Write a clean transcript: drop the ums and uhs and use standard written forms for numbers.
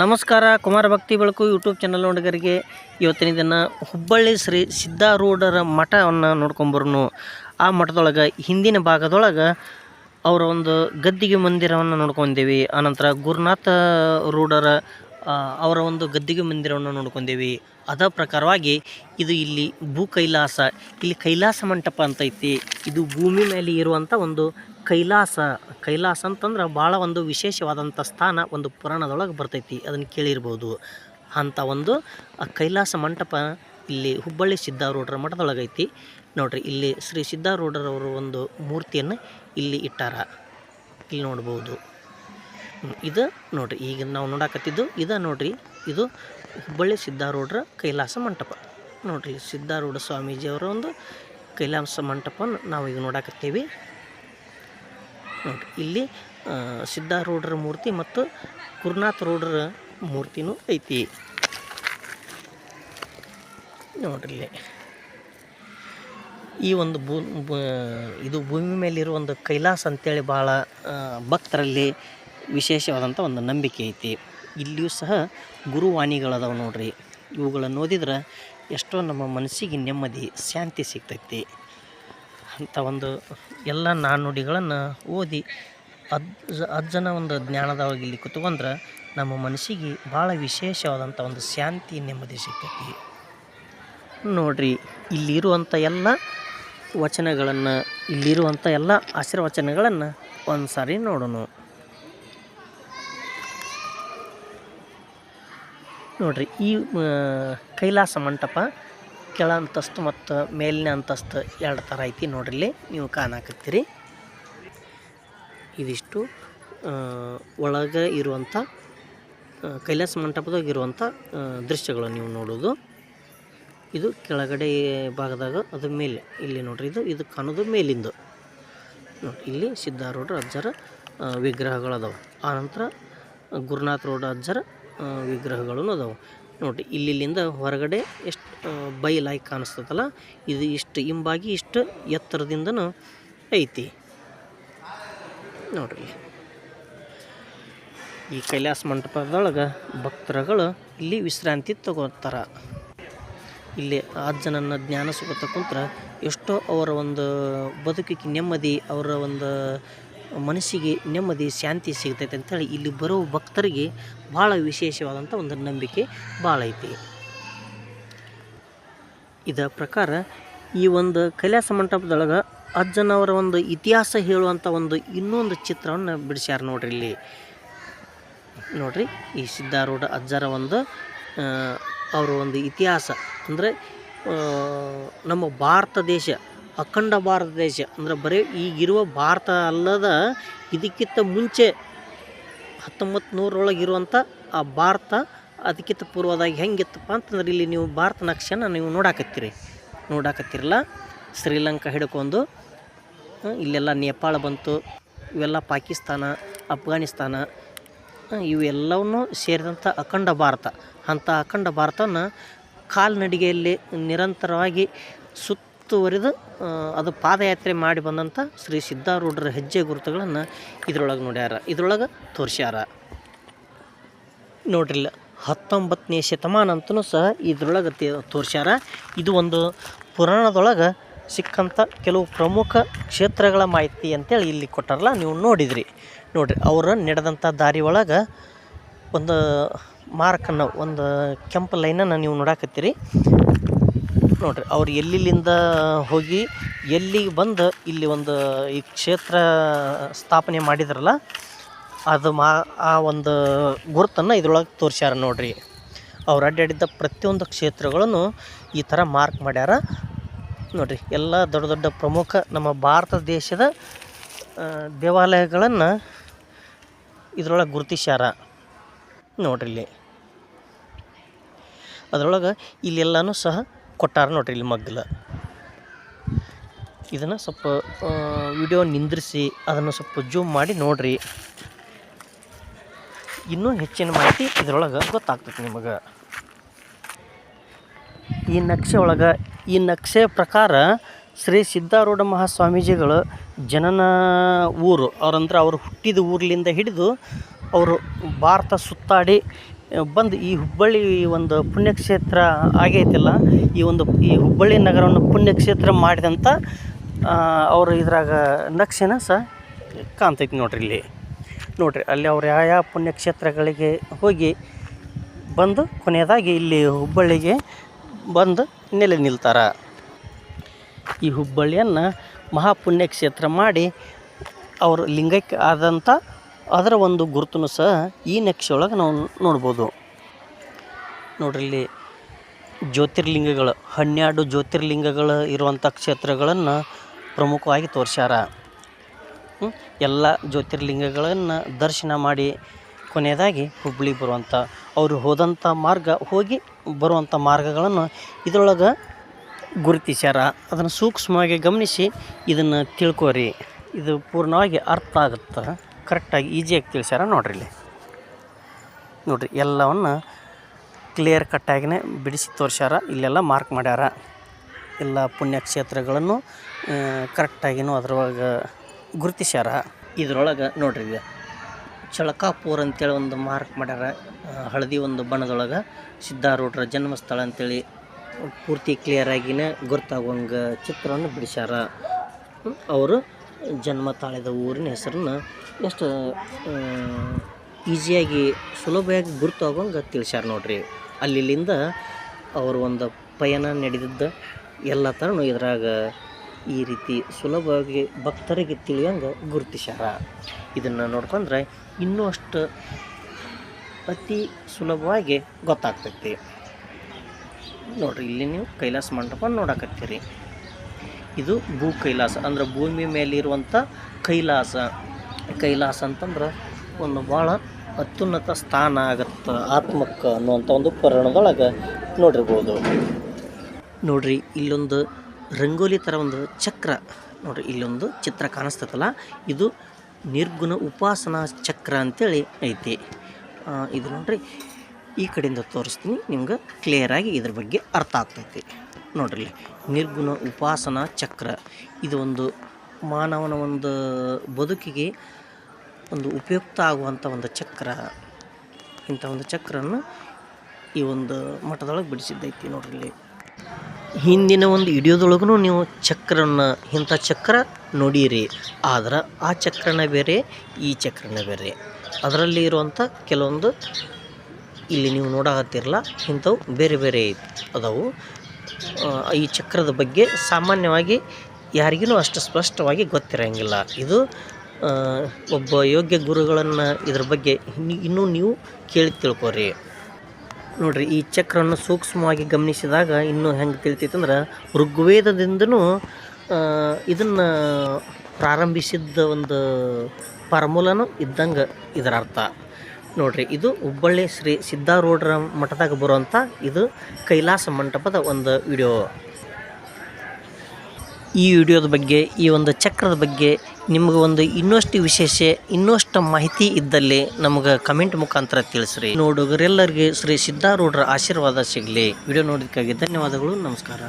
ನಮಸ್ಕಾರ. ಕುಮಾರ ಭಕ್ತಿ ಬೆಳಕು ಯೂಟ್ಯೂಬ್ ಚಾನಲ್ ನೋಡಿಗರಿಗೆ ಇವತ್ತಿನ ದಿನ ಹುಬ್ಬಳ್ಳಿ ಶ್ರೀ ಸಿದ್ಧಾರೂಢರ ಮಠವನ್ನು ನೋಡ್ಕೊಂಬರ್ನು. ಆ ಮಠದೊಳಗೆ ಹಿಂದಿನ ಭಾಗದೊಳಗೆ ಅವರ ಒಂದು ಗದ್ದಿಗೆ ಮಂದಿರವನ್ನು ನೋಡ್ಕೊಂಡೇವಿ. ಆನಂತರ ಗುರುನಾಥ ರೂಢರ ಅವರ ಒಂದು ಗದ್ದಿಗೆ ಮಂದಿರವನ್ನು ನೋಡ್ಕೊಂಡೇವಿ. ಅದ ಪ್ರಕಾರವಾಗಿ ಇದು ಇಲ್ಲಿ ಭೂ ಕೈಲಾಸ, ಇಲ್ಲಿ ಕೈಲಾಸ ಮಂಟಪ ಅಂತ ಐತಿ. ಇದು ಭೂಮಿ ಮೇಲೆ ಇರುವಂಥ ಒಂದು ಕೈಲಾಸ ಅಂತಂದ್ರೆ ಭಾಳ ಒಂದು ವಿಶೇಷವಾದಂಥ ಸ್ಥಾನ ಒಂದು ಪುರಾಣದೊಳಗೆ ಬರ್ತೈತಿ, ಅದನ್ನು ಕೇಳಿರ್ಬೋದು. ಅಂಥ ಒಂದು ಕೈಲಾಸ ಮಂಟಪ ಇಲ್ಲಿ ಹುಬ್ಬಳ್ಳಿ ಸಿದ್ಧಾರೂಢರ ಮಠದೊಳಗೈತಿ ನೋಡ್ರಿ. ಇಲ್ಲಿ ಶ್ರೀ ಸಿದ್ಧಾರೂಢರವರು ಒಂದು ಮೂರ್ತಿಯನ್ನು ಇಲ್ಲಿ ಇಟ್ಟಾರ, ಇಲ್ಲಿ ನೋಡ್ಬೋದು. ಇದು ನೋಡ್ರಿ, ಈಗ ನಾವು ನೋಡಾಕತ್ತಿದ್ದು ನೋಡ್ರಿ, ಇದು ಹುಬ್ಬಳ್ಳಿ ಸಿದ್ಧಾರೂಢರ ಕೈಲಾಸ ಮಂಟಪ ನೋಡ್ರಿ. ಸಿದ್ಧಾರೂಢ ಸ್ವಾಮೀಜಿಯವರ ಒಂದು ಕೈಲಾಸ ಮಂಟಪವನ್ನು ನಾವು ಈಗ ನೋಡಾಕತ್ತೀವಿ ನೋಡ್ರಿ. ಇಲ್ಲಿ ಸಿದ್ಧಾರೂಢರ ಮೂರ್ತಿ ಮತ್ತು ಗುರುನಾಥ ರೂಢರ ಮೂರ್ತಿನೂ ಐತಿ ನೋಡ್ರಿ. ಈ ಒಂದು ಇದು ಭೂಮಿ ಮೇಲಿರುವ ಒಂದು ಕೈಲಾಸ ಅಂತೇಳಿ ಭಾಳ ಭಕ್ತರಲ್ಲಿ ವಿಶೇಷವಾದಂಥ ಒಂದು ನಂಬಿಕೆ ಐತಿ. ಇಲ್ಲಿಯೂ ಸಹ ಗುರುವಾಣಿಗಳದಾವೆ ನೋಡ್ರಿ. ಇವುಗಳನ್ನು ಓದಿದ್ರೆ ಎಷ್ಟೋ ನಮ್ಮ ಮನಸ್ಸಿಗೆ ನೆಮ್ಮದಿ, ಶಾಂತಿ ಸಿಗ್ತೈತಿ. ಅಂಥ ಒಂದು ಎಲ್ಲ ನಾಣ್ಣುಡಿಗಳನ್ನು ಓದಿ ಅಜ್ಜನ ಒಂದು ಜ್ಞಾನದೊಳಗೆ ಇಲ್ಲಿ ಕುತ್ಕೊಂಡ್ರೆ ನಮ್ಮ ಮನಸ್ಸಿಗೆ ಭಾಳ ವಿಶೇಷವಾದಂಥ ಒಂದು ಶಾಂತಿ, ನೆಮ್ಮದಿ ಸಿಗ್ತೈತಿ ನೋಡ್ರಿ. ಇಲ್ಲಿರುವಂಥ ಎಲ್ಲ ವಚನಗಳನ್ನು, ಇಲ್ಲಿರುವಂಥ ಎಲ್ಲ ಆಶೀರ್ವಚನಗಳನ್ನು ಒಂದು ಸಾರಿ ನೋಡೋಣ ನೋಡ್ರಿ. ಈ ಕೈಲಾಸ ಮಂಟಪ ಕೆಳ ಅಂತಸ್ತು ಮತ್ತು ಮೇಲಿನ ಅಂತಸ್ತು ಎರಡು ಥರ ಐತಿ ನೋಡ್ರಿ. ಇಲ್ಲಿ ನೀವು ಕಾಣಾಕತ್ತೀರಿ. ಇದಿಷ್ಟು ಒಳಗೆ ಇರುವಂಥ ಕೈಲಾಸ ಮಂಟಪದಾಗ ಇರುವಂಥ ದೃಶ್ಯಗಳು ನೀವು ನೋಡೋದು. ಇದು ಕೆಳಗಡೆ ಭಾಗದಾಗ ಅದ್ರ ಮೇಲೆ ಇಲ್ಲಿ ನೋಡ್ರಿ, ಇದು ಕಾಣೋದು ಮೇಲಿಂದು ನೋಡ್ರಿ. ಇಲ್ಲಿ ಸಿದ್ಧಾರೂಢರ ಅಜ್ಜರ ವಿಗ್ರಹಗಳದಾವೆ. ಆನಂತರ ಗುರುನಾಥ ರೂಢ ಅಜ್ಜರ ವಿಗ್ರಹಗಳೂ ಅದಾವೆ ನೋಡಿರಿ. ಇಲ್ಲಿಂದ ಹೊರಗಡೆ ಎಷ್ಟು ಬಯಲಾಗಿ ಕಾಣಿಸ್ತದಲ್ಲ, ಇದು ಇಷ್ಟು ಹಿಂಬಾಗಿ ಇಷ್ಟು ಎತ್ತರದಿಂದನೂ ಐತಿ ನೋಡ್ರಿ. ಈ ಕೈಲಾಸ ಮಂಟಪದೊಳಗೆ ಭಕ್ತರುಗಳು ಇಲ್ಲಿ ವಿಶ್ರಾಂತಿ ತಗೋತಾರ. ಇಲ್ಲಿ ಅಜ್ಜನನ್ನು ಜ್ಞಾನ ಸುಖತ ಕುಂತ್ರೆ ಎಷ್ಟೋ ಅವರ ಒಂದು ಬದುಕಿಗೆ ನೆಮ್ಮದಿ, ಅವರ ಒಂದು ಮನಸ್ಸಿಗೆ ನೆಮ್ಮದಿ, ಶಾಂತಿ ಸಿಗ್ತೈತೆ ಅಂಥೇಳಿ ಇಲ್ಲಿ ಬರೋ ಭಕ್ತರಿಗೆ ಭಾಳ ವಿಶೇಷವಾದಂಥ ಒಂದು ನಂಬಿಕೆ ಭಾಳ ಐತಿ. ಇದರ ಪ್ರಕಾರ ಈ ಒಂದು ಕೈಲಾಸ ಮಂಟಪದೊಳಗೆ ಅಜ್ಜನವರ ಒಂದು ಇತಿಹಾಸ ಹೇಳುವಂಥ ಒಂದು ಇನ್ನೊಂದು ಚಿತ್ರವನ್ನು ಬಿಡಿಸ್ಯಾರ ನೋಡ್ರಿ. ಇಲ್ಲಿ ನೋಡ್ರಿ, ಈ ಸಿದ್ಧಾರೂಢ ಅಜ್ಜರ ಒಂದು ಅವರ ಒಂದು ಇತಿಹಾಸ ಅಂದರೆ ನಮ್ಮ ಭಾರತ ದೇಶ, ಅಖಂಡ ಭಾರತ ದೇಶ ಅಂದರೆ ಬರೀ ಈಗಿರುವ ಭಾರತ ಅಲ್ಲದ ಇದಕ್ಕಿಂತ ಮುಂಚೆ 1900 ಇರುವಂಥ ಆ ಭಾರತ ಅದಕ್ಕಿಂತ ಪೂರ್ವದಾಗಿ ಹೆಂಗಿತ್ತಪ್ಪ ಅಂತಂದ್ರೆ ಇಲ್ಲಿ ನೀವು ಭಾರತ ನಕ್ಷೆನ ನೀವು ನೋಡಾಕತ್ತಿರಲ್ಲ. ಶ್ರೀಲಂಕಾ ಹಿಡ್ಕೊಂಡು ಇಲ್ಲೆಲ್ಲ ನೇಪಾಳ ಬಂತು, ಇವೆಲ್ಲ ಪಾಕಿಸ್ತಾನ, ಅಫ್ಘಾನಿಸ್ತಾನ, ಇವೆಲ್ಲವನ್ನೂ ಸೇರಿದಂಥ ಅಖಂಡ ಭಾರತ. ಅಂಥ ಅಖಂಡ ಭಾರತವನ್ನು ಕಾಲ್ನಡಿಗೆಯಲ್ಲಿ ನಿರಂತರವಾಗಿ ಸುತ್ತುವರಿದು ಅದು ಪಾದಯಾತ್ರೆ ಮಾಡಿ ಬಂದಂಥ ಶ್ರೀ ಸಿದ್ಧಾರೂಢರ ಹೆಜ್ಜೆ ಗುರುತುಗಳನ್ನು ಇದ್ರೊಳಗೆ ನೋಡ್ಯಾರ, ಇದ್ರೊಳಗೆ ತೋರಿಸ್ಯಾರ ನೋಡ್ರಿಲ್ಲ. 19ನೇ ಶತಮಾನ ಅಂತಲೂ ಸಹ ಇದ್ರೊಳಗೆ ತೋರಿಸ್ಯಾರ. ಇದು ಒಂದು ಪುರಾಣದೊಳಗೆ ಸಿಕ್ಕಂಥ ಕೆಲವು ಪ್ರಮುಖ ಕ್ಷೇತ್ರಗಳ ಮಾಹಿತಿ ಅಂತೇಳಿ ಇಲ್ಲಿ ಕೊಟ್ಟಾರಲ್ಲ, ನೀವು ನೋಡಿದ್ರಿ ನೋಡ್ರಿ. ಅವರು ನಡೆದಂಥ ದಾರಿ ಒಳಗೆ ಒಂದು ಮಾರ್ಕನ್ನು, ಒಂದು ಕೆಂಪು ಲೈನನ್ನು ನೀವು ನೋಡಾಕತ್ತೀರಿ ನೋಡ್ರಿ. ಅವ್ರು ಎಲ್ಲಿಂದ ಹೋಗಿ ಎಲ್ಲಿಗೆ ಬಂದು ಇಲ್ಲಿ ಒಂದು ಈ ಕ್ಷೇತ್ರ ಸ್ಥಾಪನೆ ಮಾಡಿದ್ರಲ್ಲ, ಅದು ಆ ಒಂದು ಗುರುತನ್ನು ಇದ್ರೊಳಗೆ ತೋರಿಸ್ಯಾರ ನೋಡ್ರಿ. ಅವ್ರು ಅಡ್ಡಾಡಿದ್ದ ಪ್ರತಿಯೊಂದು ಕ್ಷೇತ್ರಗಳನ್ನು ಈ ಥರ ಮಾರ್ಕ್ ಮಾಡ್ಯಾರ ನೋಡ್ರಿ. ಎಲ್ಲ ದೊಡ್ಡ ದೊಡ್ಡ ಪ್ರಮುಖ ನಮ್ಮ ಭಾರತ ದೇಶದ ದೇವಾಲಯಗಳನ್ನು ಇದ್ರೊಳಗೆ ಗುರುತಿಸ್ಯಾರ ನೋಡ್ರಿ. ಇಲ್ಲಿ ಅದರೊಳಗೆ ಇಲ್ಲೆಲ್ಲನೂ ಸಹ ಕೊಟ್ಟಾರ ನೋಡ್ರಿ. ಇಲ್ಲಿ ಮಗ್ಗಲ ಇದನ್ನು ಸ್ವಲ್ಪ ವಿಡಿಯೋ ನಿಂದ್ರಿಸಿ ಅದನ್ನು ಸ್ವಲ್ಪ ಜೂಮ್ ಮಾಡಿ ನೋಡ್ರಿ, ಇನ್ನೂ ಹೆಚ್ಚಿನ ಮಾಹಿತಿ ಇದರೊಳಗೆ ಗೊತ್ತಾಗ್ತೈತಿ ನಿಮಗೆ. ಈ ನಕ್ಷೆ ಒಳಗೆ, ಈ ನಕ್ಷೆ ಪ್ರಕಾರ ಶ್ರೀ ಸಿದ್ಧಾರೂಢ ಮಹಾಸ್ವಾಮೀಜಿಗಳು ಜನನ ಊರು, ಅವ್ರು ಹುಟ್ಟಿದ ಊರ್ಲಿಂದ ಹಿಡಿದು ಅವರು ಭಾರತ ಸುತ್ತಾಡಿ ಬಂದು ಈ ಹುಬ್ಬಳ್ಳಿ ಒಂದು ಪುಣ್ಯಕ್ಷೇತ್ರ ಆಗೈತಿಲ್ಲ, ಈ ಹುಬ್ಬಳ್ಳಿ ನಗರವನ್ನು ಪುಣ್ಯಕ್ಷೇತ್ರ ಮಾಡಿದಂಥ ಅವರು ಇದ್ರಾಗ ನಕ್ಷೆನ ಸಹ ಕಾಣ್ತೈತಿ ನೋಡ್ರಿ. ನೋಡ್ರಿ ಅಲ್ಲಿ ಅವ್ರು ಯಾವ ಪುಣ್ಯಕ್ಷೇತ್ರಗಳಿಗೆ ಹೋಗಿ ಬಂದು ಕೊನೆಯದಾಗಿ ಇಲ್ಲಿ ಹುಬ್ಬಳ್ಳಿಗೆ ಬಂದು ನೆಲೆ ನಿಲ್ತಾರ. ಈ ಹುಬ್ಬಳ್ಳಿಯನ್ನು ಮಹಾಪುಣ್ಯಕ್ಷೇತ್ರ ಮಾಡಿ ಅವರು ಲಿಂಗೈಕ್ಯ ಆದಂಥ ಅದರ ಒಂದು ಗುರುತನ್ನು ಸಹ ಈ ನಕ್ಷೆ ಒಳಗೆ ನಾವು ನೋಡ್ಬೋದು. ನೋಡ್ರಿ ಇಲ್ಲಿ ಜ್ಯೋತಿರ್ಲಿಂಗಗಳು 12 ಜ್ಯೋತಿರ್ಲಿಂಗಗಳು ಇರುವಂಥ ಕ್ಷೇತ್ರಗಳನ್ನು ಪ್ರಮುಖವಾಗಿ ತೋರಿಸ್ಯಾರ. ಎಲ್ಲ ಜ್ಯೋತಿರ್ಲಿಂಗಗಳನ್ನು ದರ್ಶನ ಮಾಡಿ ಕೊನೆಯದಾಗಿ ಹುಬ್ಬಳ್ಳಿ ಬರುವಂಥ ಅವರು ಹೋದಂಥ ಮಾರ್ಗ ಹೋಗಿ ಬರುವಂಥ ಮಾರ್ಗಗಳನ್ನು ಇದರೊಳಗೆ ಗುರುತಿಸ್ಯಾರ. ಅದನ್ನು ಸೂಕ್ಷ್ಮವಾಗಿ ಗಮನಿಸಿ ಇದನ್ನು ತಿಳ್ಕೋರಿ, ಇದು ಪೂರ್ಣವಾಗಿ ಅರ್ಥ ಆಗುತ್ತೆ, ಕರೆಕ್ಟಾಗಿ ಈಸಿಯಾಗಿ ತಿಳಿಸ್ಯಾರ. ನೋಡ್ರಿ ನೋಡ್ರಿ ಎಲ್ಲವನ್ನು ಕ್ಲಿಯರ್ ಕಟ್ಟಾಗಿನೇ ಬಿಡಿಸಿ ತೋರಿಸ್ಯಾರ. ಇಲ್ಲೆಲ್ಲ ಮಾರ್ಕ್ ಮಾಡ್ಯಾರ ಎಲ್ಲ ಪುಣ್ಯಕ್ಷೇತ್ರಗಳನ್ನು ಕರೆಕ್ಟಾಗಿನೂ ಅದ್ರೊಳಗೆ ಗುರುತಿಸ್ಯಾರ. ಇದ್ರೊಳಗೆ ನೋಡ್ರಿ ಚಳಕಾಪುರ ಅಂತೇಳಿ ಒಂದು ಮಾರ್ಕ್ ಮಾಡ್ಯಾರ. ಹಳದಿ ಒಂದು ಬಣ್ಣದೊಳಗೆ ಸಿದ್ಧಾರೂಢರ ಜನ್ಮಸ್ಥಳ ಅಂತೇಳಿ ಪೂರ್ತಿ ಕ್ಲಿಯರಾಗಿನೇ ಗುರ್ತಾಗುವಂಗೆ ಚಿತ್ರವನ್ನು ಬಿಡಿಸ್ಯಾರ. ಅವರು ಜನ್ಮ ತಾಳಿದ ಊರಿನ ಹೆಸರನ್ನು ಎಷ್ಟು ಈಸಿಯಾಗಿ ಸುಲಭವಾಗಿ ಗುರ್ತಾಗುವಂಗೆ ತಿಳಿಸ್ಯಾರ ನೋಡ್ರಿ. ಅಲ್ಲಿಂದ ಅವರು ಒಂದು ಪಯಣ ನಡೆದಿದ್ದ ಎಲ್ಲ ಥರನೂ ಇದ್ರಾಗ ಈ ರೀತಿ ಸುಲಭವಾಗಿ ಭಕ್ತರಿಗೆ ತಿಳಿಯೋಂಗೆ ಗುರುತಿಸ್ಯಾರ. ಇದನ್ನು ನೋಡ್ಕೊಂಡ್ರೆ ಇನ್ನೂ ಅಷ್ಟು ಅತಿ ಸುಲಭವಾಗಿ ಗೊತ್ತಾಗ್ತೈತಿ. ನೋಡ್ರಿ ಇಲ್ಲಿ ನೀವು ಕೈಲಾಸ ಮಂಟಪ ನೋಡಕತ್ತೀರಿ. ಇದು ಭೂ ಕೈಲಾಸ ಅಂದ್ರೆ ಭೂಮಿ ಮೇಲಿರುವಂಥ ಕೈಲಾಸ. ಕೈಲಾಸ ಅಂತಂದ್ರೆ ಒಂದು ಭಾಳ ಅತ್ಯುನ್ನತ ಸ್ಥಾನ ಆಗತ್ತೆ ಆತ್ಮಕ್ಕೆ ಅನ್ನುವಂಥ ಒಂದು ಪುರಾಣದೊಳಗೆ ನೋಡಿರ್ಬೋದು. ನೋಡ್ರಿ ಇಲ್ಲೊಂದು ರಂಗೋಲಿ ಥರ ಒಂದು ಚಕ್ರ ನೋಡ್ರಿ, ಇಲ್ಲೊಂದು ಚಿತ್ರ ಕಾಣಿಸ್ತೈತಲ್ಲ, ಇದು ನಿರ್ಗುಣ ಉಪಾಸನಾ ಚಕ್ರ ಅಂತೇಳಿ ಐತಿ. ಇದು ನೋಡ್ರಿ ಈ ಕಡೆಯಿಂದ ತೋರಿಸ್ತೀನಿ, ನಿಮ್ಗೆ ಕ್ಲಿಯರಾಗಿ ಇದ್ರ ಬಗ್ಗೆ ಅರ್ಥ ಆಗ್ತೈತಿ. ನೋಡ್ರಿ ನಿರ್ಗುಣ ಉಪಾಸನಾ ಚಕ್ರ ಇದು ಒಂದು ಮಾನವನ ಒಂದು ಬದುಕಿಗೆ ಒಂದು ಉಪಯುಕ್ತ ಆಗುವಂಥ ಒಂದು ಚಕ್ರ. ಇಂಥ ಒಂದು ಚಕ್ರನ್ನು ಈ ಒಂದು ಮಠದೊಳಗೆ ಬಿಡಿಸಿದ್ದೈತಿ. ನೋಡ್ರಿ ಹಿಂದಿನ ಒಂದು ವಿಡಿಯೋದೊಳಗೂ ನೀವು ಚಕ್ರನ ಇಂಥ ಚಕ್ರ ನೋಡಿರಿ, ಆದ್ರೆ ಆ ಚಕ್ರನ ಬೇರೆ ಈ ಚಕ್ರನ ಬೇರೆ. ಅದರಲ್ಲಿ ಇರುವಂಥ ಕೆಲವೊಂದು ಇಲ್ಲಿ ನೀವು ನೋಡಕತ್ತಿರಲ್ಲ ಇಂಥವು ಬೇರೆ ಬೇರೆ ಅದಾವು. ಈ ಚಕ್ರದ ಬಗ್ಗೆ ಸಾಮಾನ್ಯವಾಗಿ ಯಾರಿಗೂ ಅಷ್ಟು ಸ್ಪಷ್ಟವಾಗಿ ಗೊತ್ತಿರೋಂಗಿಲ್ಲ. ಇದು ಒಬ್ಬ ಯೋಗ್ಯ ಗುರುಗಳನ್ನು ಇದ್ರ ಬಗ್ಗೆ ಇನ್ನೂ ನೀವು ಕೇಳಿ ತಿಳ್ಕೊರಿ. ನೋಡ್ರಿ ಈ ಚಕ್ರವನ್ನು ಸೂಕ್ಷ್ಮವಾಗಿ ಗಮನಿಸಿದಾಗ ಇನ್ನೂ ಹೆಂಗೆ ತಿಳಿತೈತಂದ್ರೆ ಋಗ್ವೇದದಿಂದನೂ ಇದನ್ನು ಪ್ರಾರಂಭಿಸಿದ್ದ ಒಂದು ಫಾರ್ಮುಲಾನು ಇದ್ದಂಗೆ ಇದರ ಅರ್ಥ. ನೋಡ್ರಿ ಇದು ಹುಬ್ಬಳ್ಳಿ ಶ್ರೀ ಸಿದ್ಧಾರೂಢರ ಮಠದಾಗ ಬರುವಂಥ ಇದು ಕೈಲಾಸ ಮಂಟಪದ ಒಂದು ವಿಡಿಯೋ. ಈ ವಿಡಿಯೋದ ಬಗ್ಗೆ ಈ ಒಂದು ಚಕ್ರದ ಬಗ್ಗೆ ನಿಮ್ಗೆ ಒಂದು ಇನ್ನಷ್ಟು ವಿಶೇಷ ಇನ್ನಷ್ಟು ಮಾಹಿತಿ ಇದ್ದಲ್ಲಿ ನಮ್ಗೆ ಕಮೆಂಟ್ ಮುಖಾಂತರ ತಿಳಿಸ್ರಿ. ನೋಡುಗರೆಲ್ಲರಿಗೆ ಶ್ರೀ ಸಿದ್ಧಾರೂಢರ ಆಶೀರ್ವಾದ ಸಿಗಲಿ. ವಿಡಿಯೋ ನೋಡೋದಕ್ಕಾಗಿ ಧನ್ಯವಾದಗಳು. ನಮಸ್ಕಾರ.